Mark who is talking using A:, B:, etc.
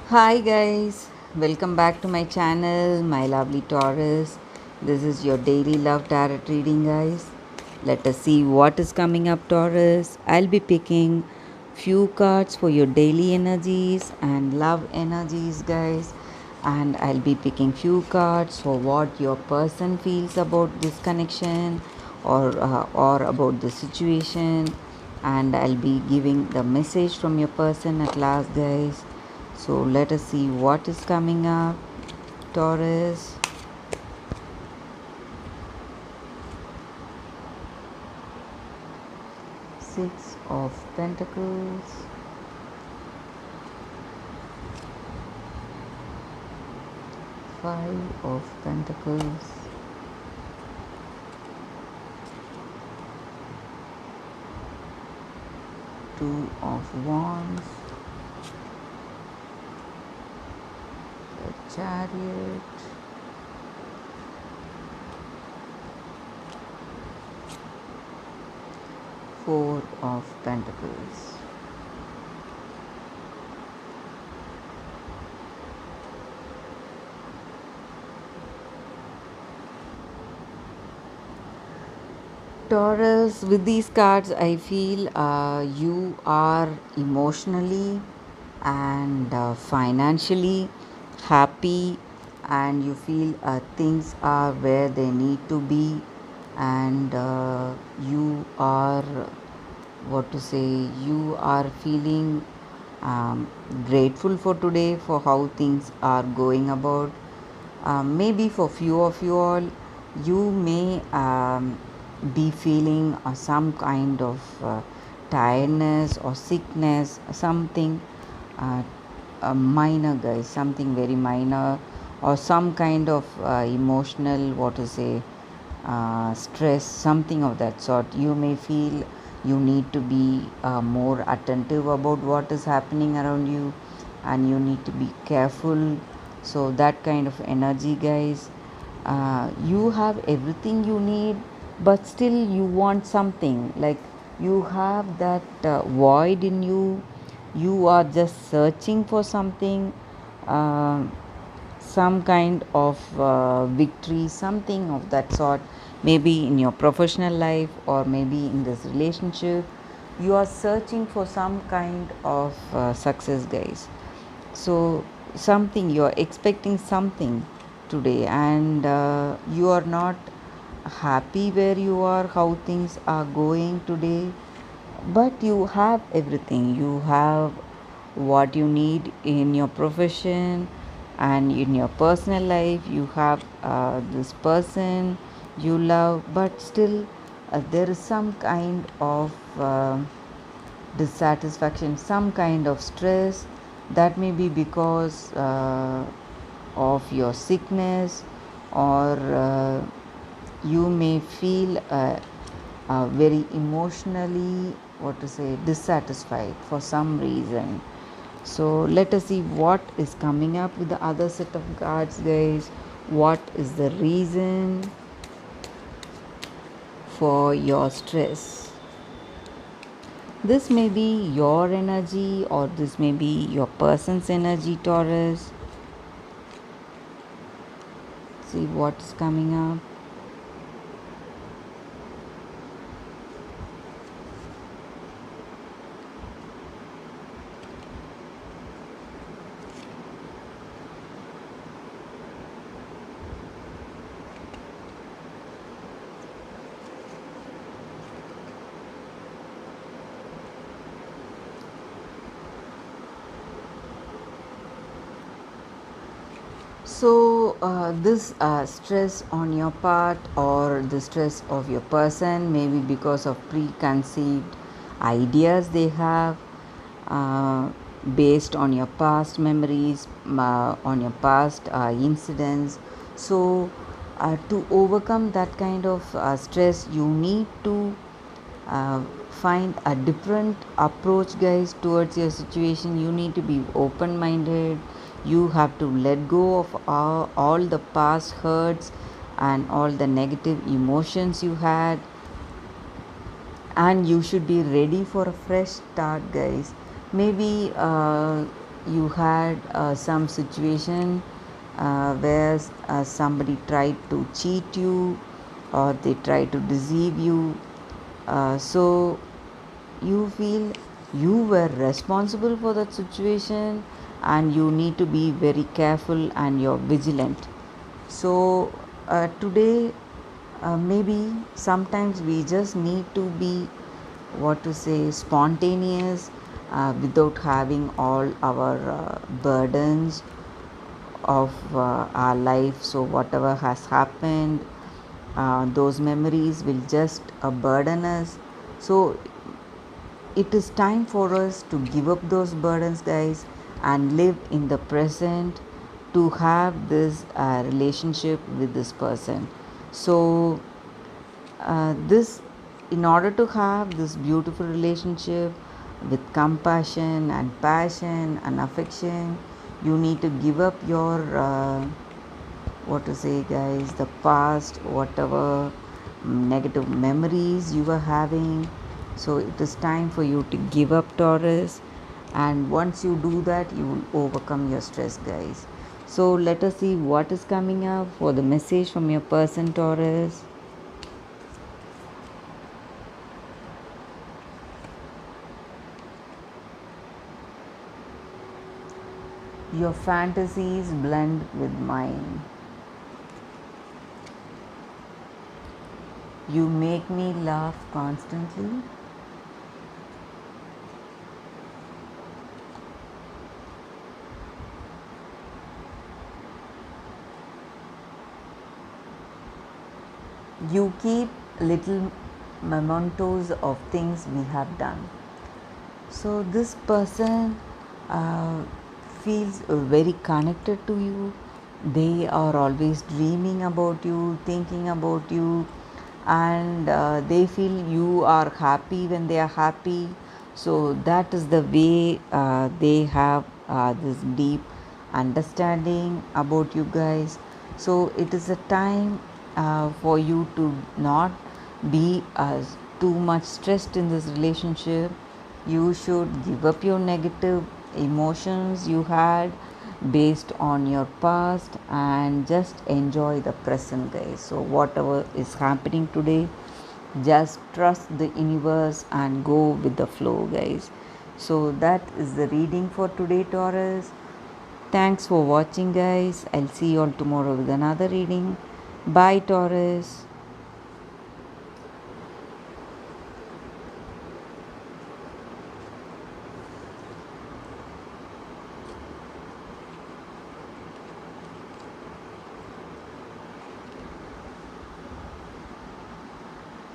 A: Hi guys, welcome back to my channel, my lovely Taurus. This is your daily love tarot reading, guys. Let us see what is coming up, Taurus. I'll be picking few cards for your daily energies and love energies, guys. And I'll be picking few cards for what your person feels about this connection or about the situation. And I'll be giving the message from your person at last, guys. So let us see what is coming up. Taurus. Six of Pentacles. Five of Pentacles. Two of Wands. The Chariot. Four of Pentacles. Taurus, with these cards, I feel you are emotionally and financially happy, and you feel things are where they need to be, and you are, what to say, you are feeling grateful for today for how things are going about. Maybe for few of you all, you may be feeling some kind of tiredness or sickness, something uh, minor, guys, something very minor, or some kind of emotional, what to say, stress, something of that sort. You may feel you need to be more attentive about what is happening around you, and you need to be careful. So that kind of energy, guys. You have everything you need, but still you want something, like you have that void in you. You are just searching for something, um some kind of victory, something of that sort. Maybe in your professional life, or maybe in this relationship, you are searching for some kind of success, guys. So something, you are expecting something today, and you are not happy where you are, how things are going today, but you have everything. You have what you need in your profession, and in your personal life you have this person you love, but still there is some kind of dissatisfaction, some kind of stress. That may be because of your sickness, or you may feel very emotionally, what to say, dissatisfied for some reason. So let us see what is coming up with the other set of cards, guys. What is the reason for your stress? This may be your energy, or this may be your person's energy, Taurus. See what's coming up. So, this stress on your part, or the stress of your person, maybe because of preconceived ideas they have, uh, based on your past memories, on your past incidents. So, to overcome that kind of stress, you need to uh, find a different approach, guys, towards your situation. You need to be open minded. You have to let go of all the past hurts and all the negative emotions you had, and you should be ready for a fresh start, guys. Maybe you had some situation where somebody tried to cheat you or they tried to deceive you. So you feel you were responsible for that situation and you need to be very careful and you're vigilant. So today, maybe sometimes we just need to be, what to say, spontaneous, without having all our burdens of our life. So whatever has happened, those memories will just burden us. So it is time for us to give up those burdens, guys, and live in the present to have this relationship with this person. So this in order to have this beautiful relationship with compassion and passion and affection, you need to give up your what to say, guys, the past, whatever negative memories you were having. So it is time for you to give up, Taurus, and once you do that, you will overcome your stress, guys. So let us see what is coming up for the message from your person, Taurus. Your fantasies blend with mine. You make me laugh constantly. You keep little mementos of things we have done. So this person uh, feels very connected to you. They are always dreaming about you, thinking about you, and they feel you are happy when they are happy. So that is the way they have this deep understanding about you guys. So it is a time for you to not be too much stressed in this relationship. You should give up your negative emotions you had based on your past and just enjoy the present, guys. So whatever is happening today, just trust the universe and go with the flow, guys. So that is the reading for today, Taurus. Thanks for watching, guys. I'll see you all tomorrow with another reading. Bye, Taurus.